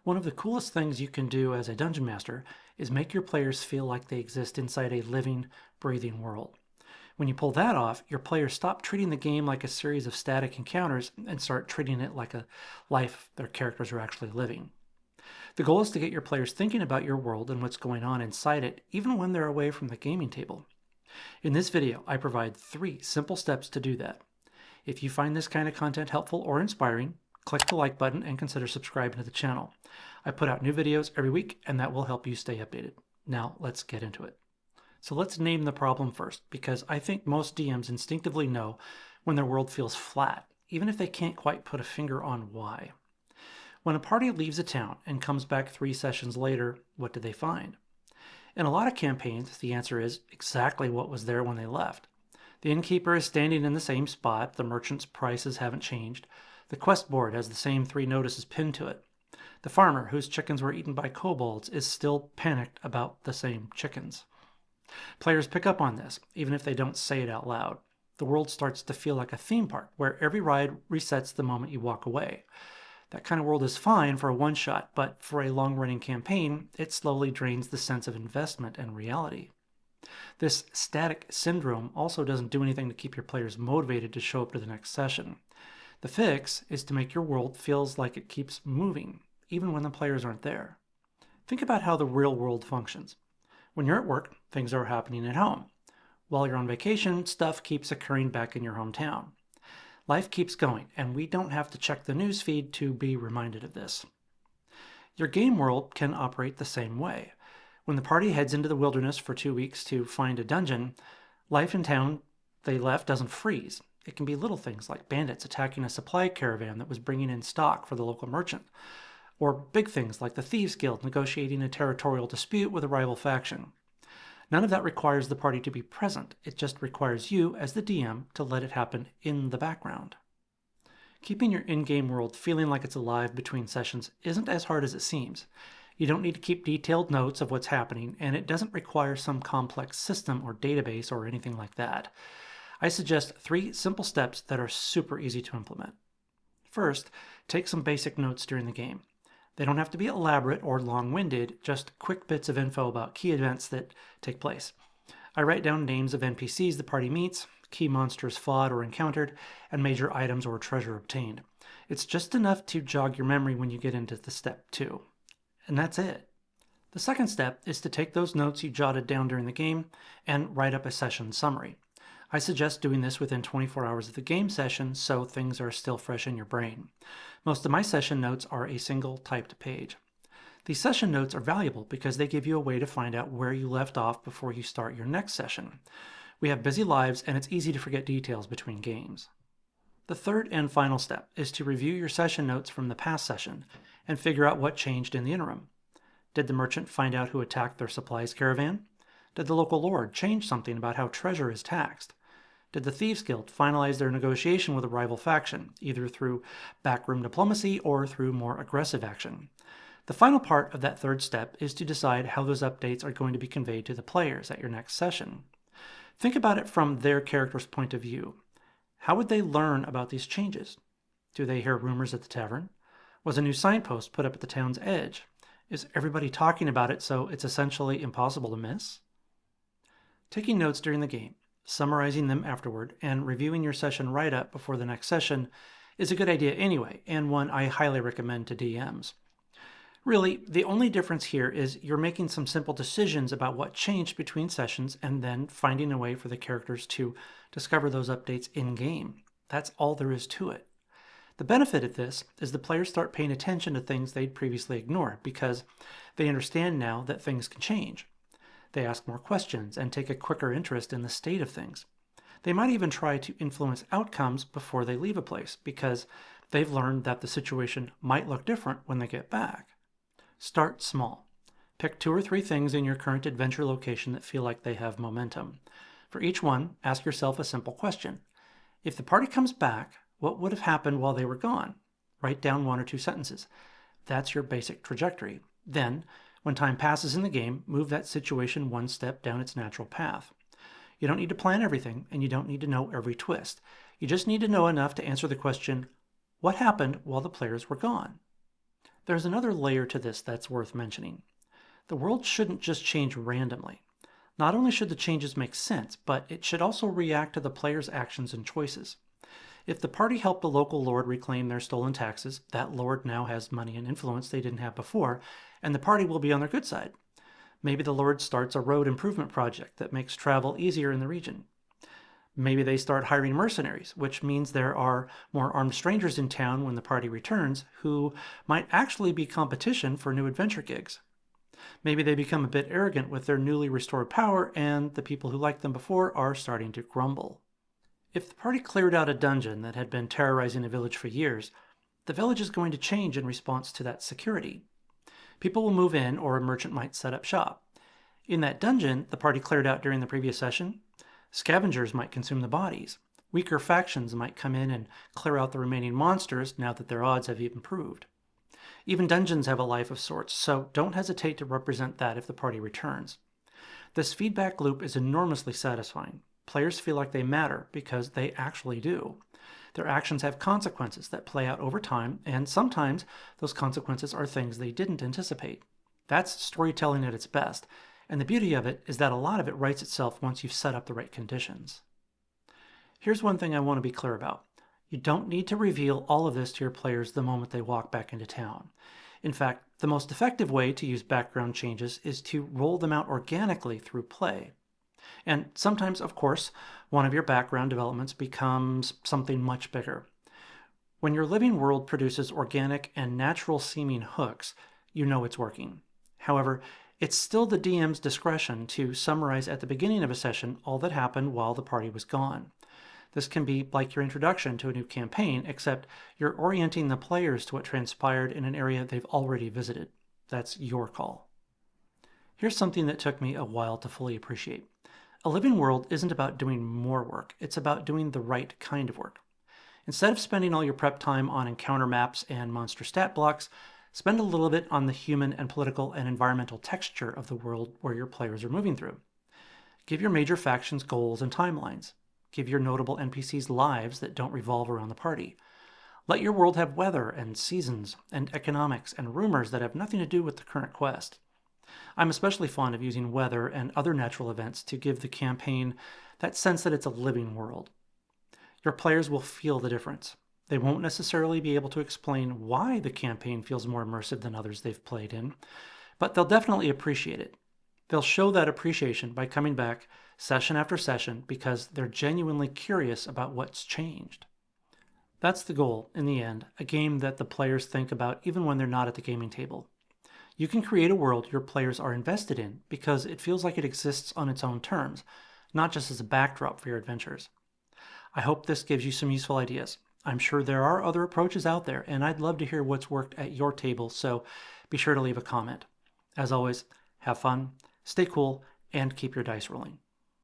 One of the coolest things you can do as a dungeon master is make your players feel like they exist inside a living, breathing world. When you pull that off, your players stop treating the game like a series of static encounters and start treating it like a life their characters are actually living. The goal is to get your players thinking about your world and what's going on inside it, even when they're away from the gaming table. In this video, I provide 3 simple steps to do that. If you find this kind of content helpful or inspiring, click the like button and consider subscribing to the channel. I put out new videos every week, and that will help you stay updated. Now, let's get into it. So let's name the problem first, because I think most DMs instinctively know when their world feels flat, even if they can't quite put a finger on why. When a party leaves a town and comes back 3 sessions later, what do they find? In a lot of campaigns, the answer is exactly what was there when they left. The innkeeper is standing in the same spot, the merchant's prices haven't changed, the quest board has the same 3 notices pinned to it. The farmer, whose chickens were eaten by kobolds, is still panicked about the same chickens. Players pick up on this, even if they don't say it out loud. The world starts to feel like a theme park, where every ride resets the moment you walk away. That kind of world is fine for a one-shot, but for a long-running campaign, it slowly drains the sense of investment and reality. This static syndrome also doesn't do anything to keep your players motivated to show up to the next session. The fix is to make your world feels like it keeps moving, even when the players aren't there. Think about how the real world functions. When you're at work, things are happening at home. While you're on vacation, stuff keeps occurring back in your hometown. Life keeps going, and we don't have to check the news feed to be reminded of this. Your game world can operate the same way. When the party heads into the wilderness for 2 weeks to find a dungeon, life in town they left doesn't freeze. It can be little things like bandits attacking a supply caravan that was bringing in stock for the local merchant, or big things like the Thieves Guild negotiating a territorial dispute with a rival faction. None of that requires the party to be present. It just requires you, as the DM, to let it happen in the background. Keeping your in-game world feeling like it's alive between sessions isn't as hard as it seems. You don't need to keep detailed notes of what's happening, and it doesn't require some complex system or database or anything like that. I suggest 3 simple steps that are super easy to implement. First, take some basic notes during the game. They don't have to be elaborate or long-winded, just quick bits of info about key events that take place. I write down names of NPCs the party meets, key monsters fought or encountered, and major items or treasure obtained. It's just enough to jog your memory when you get into the step 2. And that's it. The second step is to take those notes you jotted down during the game and write up a session summary. I suggest doing this within 24 hours of the game session so things are still fresh in your brain. Most of my session notes are a single typed page. These session notes are valuable because they give you a way to find out where you left off before you start your next session. We have busy lives and it's easy to forget details between games. The third and final step is to review your session notes from the past session and figure out what changed in the interim. Did the merchant find out who attacked their supplies caravan? Did the local lord change something about how treasure is taxed? Did the Thieves Guild finalize their negotiation with a rival faction, either through backroom diplomacy or through more aggressive action? The final part of that third step is to decide how those updates are going to be conveyed to the players at your next session. Think about it from their character's point of view. How would they learn about these changes? Do they hear rumors at the tavern? Was a new signpost put up at the town's edge? Is everybody talking about it so it's essentially impossible to miss? Taking notes during the game, summarizing them afterward, and reviewing your session write-up before the next session is a good idea anyway, and one I highly recommend to DMs. Really, the only difference here is you're making some simple decisions about what changed between sessions and then finding a way for the characters to discover those updates in-game. That's all there is to it. The benefit of this is the players start paying attention to things they'd previously ignored because they understand now that things can change. They ask more questions and take a quicker interest in the state of things. They might even try to influence outcomes before they leave a place because they've learned that the situation might look different when they get back. Start small. Pick 2 or 3 things in your current adventure location that feel like they have momentum. For each one, ask yourself a simple question. If the party comes back, what would have happened while they were gone? Write down 1 or 2 sentences. That's your basic trajectory. Then, when time passes in the game, move that situation 1 step down its natural path. You don't need to plan everything, and you don't need to know every twist. You just need to know enough to answer the question, what happened while the players were gone? There's another layer to this that's worth mentioning. The world shouldn't just change randomly. Not only should the changes make sense, but it should also react to the player's actions and choices. If the party helped a local lord reclaim their stolen taxes, that lord now has money and influence they didn't have before, and the party will be on their good side. Maybe the lord starts a road improvement project that makes travel easier in the region. Maybe they start hiring mercenaries, which means there are more armed strangers in town when the party returns who might actually be competition for new adventure gigs. Maybe they become a bit arrogant with their newly restored power, and the people who liked them before are starting to grumble. If the party cleared out a dungeon that had been terrorizing a village for years, the village is going to change in response to that security. People will move in, or a merchant might set up shop. In that dungeon the party cleared out during the previous session, scavengers might consume the bodies. Weaker factions might come in and clear out the remaining monsters now that their odds have improved. Even dungeons have a life of sorts, so don't hesitate to represent that if the party returns. This feedback loop is enormously satisfying. Players feel like they matter because they actually do. Their actions have consequences that play out over time, and sometimes those consequences are things they didn't anticipate. That's storytelling at its best, and the beauty of it is that a lot of it writes itself once you've set up the right conditions. Here's one thing I want to be clear about. You don't need to reveal all of this to your players the moment they walk back into town. In fact, the most effective way to use background changes is to roll them out organically through play. And sometimes, of course, one of your background developments becomes something much bigger. When your living world produces organic and natural seeming hooks, you know it's working. However, it's still the DM's discretion to summarize at the beginning of a session all that happened while the party was gone. This can be like your introduction to a new campaign, except you're orienting the players to what transpired in an area they've already visited. That's your call. Here's something that took me a while to fully appreciate. A living world isn't about doing more work, it's about doing the right kind of work. Instead of spending all your prep time on encounter maps and monster stat blocks, spend a little bit on the human and political and environmental texture of the world where your players are moving through. Give your major factions goals and timelines. Give your notable NPCs lives that don't revolve around the party. Let your world have weather and seasons and economics and rumors that have nothing to do with the current quest. I'm especially fond of using weather and other natural events to give the campaign that sense that it's a living world. Your players will feel the difference. They won't necessarily be able to explain why the campaign feels more immersive than others they've played in, but they'll definitely appreciate it. They'll show that appreciation by coming back session after session because they're genuinely curious about what's changed. That's the goal, in the end, a game that the players think about even when they're not at the gaming table. You can create a world your players are invested in because it feels like it exists on its own terms, not just as a backdrop for your adventures. I hope this gives you some useful ideas. I'm sure there are other approaches out there, and I'd love to hear what's worked at your table, so be sure to leave a comment. As always, have fun, stay cool, and keep your dice rolling.